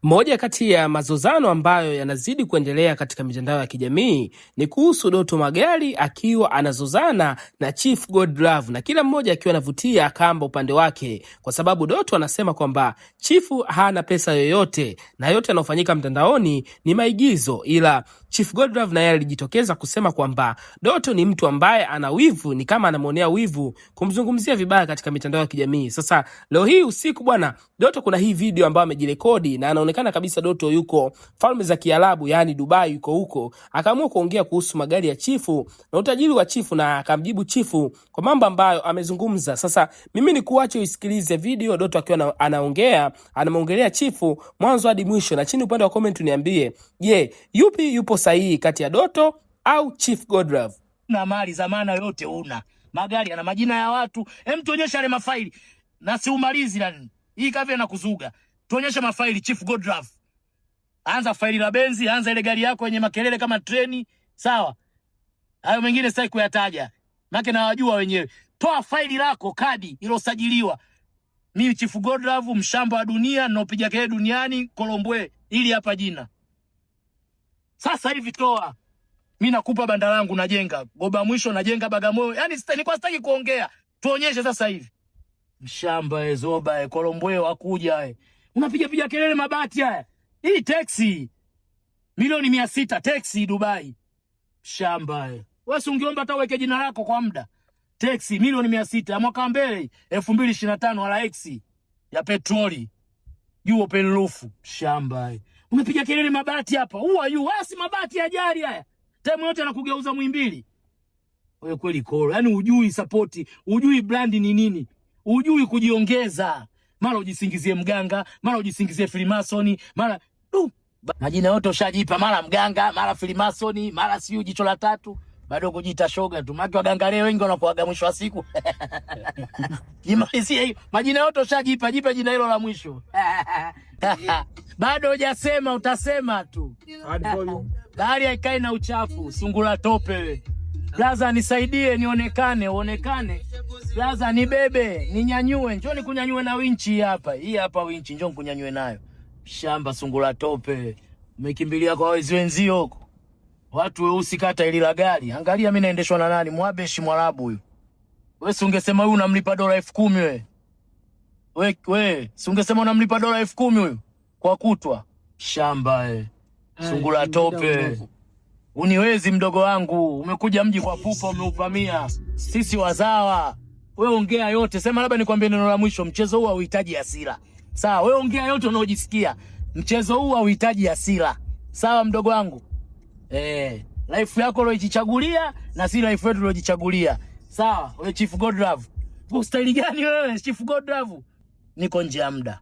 Moja kati ya mazozano ambayo yanazidi kuendelea katika mitandao ya kijamii ni kuhusu Doto Magari akiwa anazozana na Chief Godlove, na kila mmoja akiwa anavutia kamba upande wake, kwa sababu Doto anasema kwamba Chief hana pesa yoyote na yote yanayofanyika mtandaoni ni maigizo, ila Chief Godlove naye alijitokeza kusema kwamba Doto ni mtu ambaye ana wivu, ni kama anamuonea wivu kumzungumzia vibaya katika mitandao ya kijamii. Sasa leo hii usiku bwana, Doto kuna hii video ambayo amejirekodi na anaonekana kabisa Doto yuko Falme za Kiarabu, yani Dubai, yuko huko. Akaamua kuongea kuhusu magari ya Chifu na utajiri wa Chifu, na akamjibu Chifu kwa mambo ambayo amezungumza. Sasa mimi ni kuache usikilize video Doto akiwa anaongea, anamuongelea Chifu mwanzo hadi mwisho, na chini upande wa comment niambie, je, yupi yupo sahihi kati ya Doto au Chief Godlove? Na mali zamana yote una magari ana majina ya watu. Tuonyesha ile mafaili na si umalizi ndani. Hii kavi na kuzuga. Tuonyesha mafaili Chief Godlove. Anza faili la Benzi, anza ile gari yako yenye makelele kama treni, sawa? Hayo mengine sitaki kuyataja. Maana nawajua wenyewe. Toa faili lako, kadi iliyosajiliwa. Mimi Chief Godlove, mshamba wa dunia, ninaopiga kelele duniani, Kolombwe, ili hapa jina. Sasa hivi toa. Mimi nakupa banda langu najenga. Goba mwisho najenga Bagamoyo. Yaani sitaki kuongea. Tuonyeshe sasa hivi. Mshamba Zoba Kolombwe wakuja unapiga kelele mabati haya. Hii taxi milioni 600 taxi Dubai. Shamba wewe ungeomba hata uweke jina lako kwa muda. Taxi milioni 600 ya mwaka mbele 2025 wala X ya petroli. Juu open roof. Shamba unapiga kelele mabati hapa. Wasi mabati ya jari haya. Time yote anakugeuza Muhimbili. Wewe kweli koro. Yaani hujui support, hujui brand ni nini. Hujui kujiongeza. Mara ujisingizie mganga, mara ujisingizie Freemason, mara majina yote ushajipa, mara mganga, mara Freemason, mara siyo jicho la tatu, bado kujiita shoga tu. Maki waganga leo wengi wanakuaga mwisho wa siku. Imalizie hiyo. Majina yote ushajipa, jipe jina hilo la mwisho. Bado hujasema, utasema tu. Bahari haikai na uchafu, sungura tope. Blaza nisaidie nionekane, uonekane. Blaza nibebe, ninyanyue, njoo nikunyanyue na winchi hapa. Hii hapa winchi, njoo nikunyanyue nayo. Shamba sungura tope. Umekimbilia kwa wezi wenzio huko. Watu weusi kata ili la gari. Angalia mimi naendeshwa na nani? Mwabeshi Mwarabu huyu. Wewe si ungesema huyu unamlipa dola 10,000 wewe. Wewe si ungesema unamlipa dola 10,000 huyu kwa kutwa. Shamba sungura tope. Uniwezi mdogo wangu, umekuja mji kwa pupa, umeuvamia. Sisi wazawa. Wewe ongea yote, sema labda nikwambie neno la mwisho, mchezo huu hauhitaji hasira. Sawa, wewe ongea yote unaojisikia. Mchezo huu hauhitaji hasira. Sawa mdogo wangu? Life yako uliyojichagulia na si life yetu uliyojichagulia. Sawa, wewe Chief Godlove. Kwa style gani wewe Chief Godlove? Niko nje ya muda.